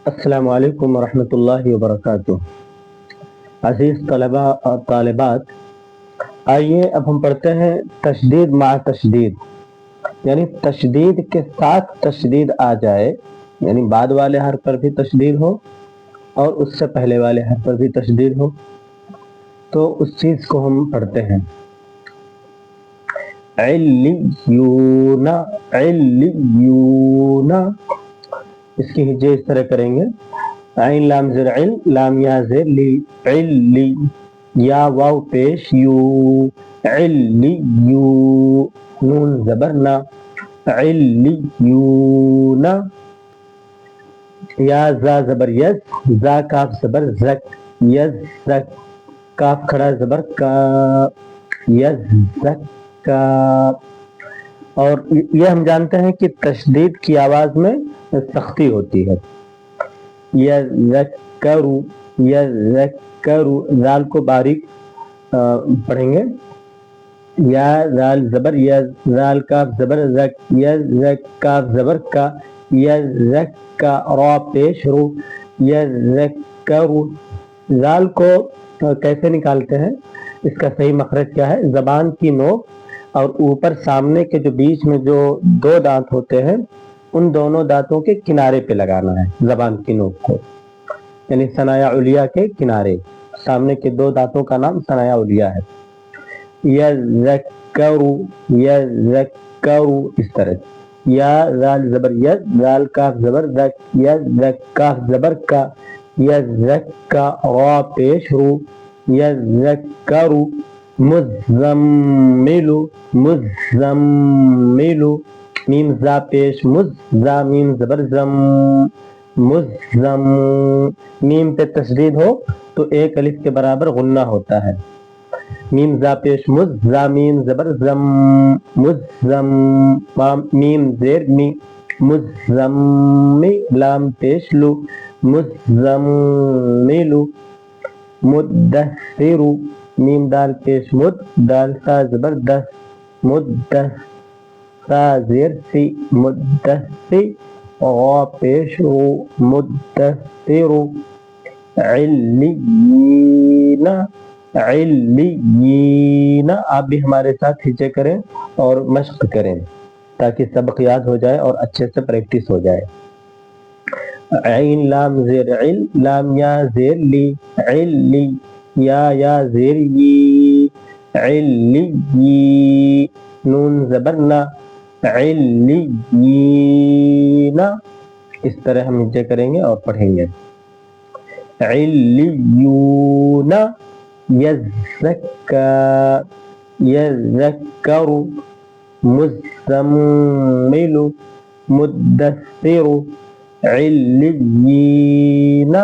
السلام علیکم ورحمۃ اللہ وبرکاتہ۔ عزیز طلباء اور طالبات، آئیے اب ہم پڑھتے ہیں تشدید مع تشدید، یعنی تشدید کے ساتھ تشدید آ جائے، یعنی بعد والے حرف پر بھی تشدید ہو اور اس سے پہلے والے حرف پر بھی تشدید ہو، تو اس چیز کو ہم پڑھتے ہیں۔ علیون، علیون، اس کی ہجے اس طرح کریں گے، عین لام زیر عل، لام یا زیر لی، علی، یا واو پیش یو، علیو، نون زبر نا، علیون، یا زا زبر یز، زا کاف زبر زک، یز زک، کاف کھڑا زبر کا، یز زک کا۔ اور یہ ہم جانتے ہیں کہ تشدید کی آواز میں سختی ہوتی ہے۔ یذکرو، یذکرو، زال کو باریک پڑھیں گے، یا زال زبر یز، زال کاف زبر زک، یزک، کاف زبر کا، یزکا، را پیش رو، یذکرو۔ زال کو کیسے نکالتے ہیں، اس کا صحیح مخرج کیا ہے؟ زبان کی نوک اور اوپر سامنے کے جو بیچ میں جو دو دانت ہوتے ہیں، ان دونوں دانتوں کے کنارے پہ لگانا ہے زبان کی نوک کو، یعنی ثنایا علیہ کے کنارے، سامنے کے دو دانتوں کا نام ثنایا علیہ ہے۔ یذکرو، یذکرو، اس طرح، یا زال زبر یز، زال کاف زبر زک، یزک، کاف زبر کا، یزکا، را پیش رو، یذکرو۔ مزملو، مزملو، میم زا پیش مز، زا میم زبر زم، مزم، میم پہ تشدید ہو تو ایک الف کے برابر غنہ ہوتا ہے۔ میم زا پیش مز، زا میم زبر زم، مزم، میم زیر می، مزمی، لام پیش لو، مزملو۔ مدثرو، میم دال پیش مد، دال سا زبر دس، مدث، سا زیر سی، مدثی، غا پیش رو، مدثرو۔ علیین، علیین، آپ بھی ہمارے ساتھ ہجے کریں اور مشق کریں تاکہ سبق یاد ہو جائے اور اچھے سے پریکٹس ہو جائے۔ عین لام زیر عل، لام یا زیر لی، علی، یا زیر یی، علی، نون زبر نا، علیین۔ اس طرح ہم ہجے کریں گے اور پڑھیں گے۔ علیون، یزکا، یذکر، مزمل، مدثر، علیین۔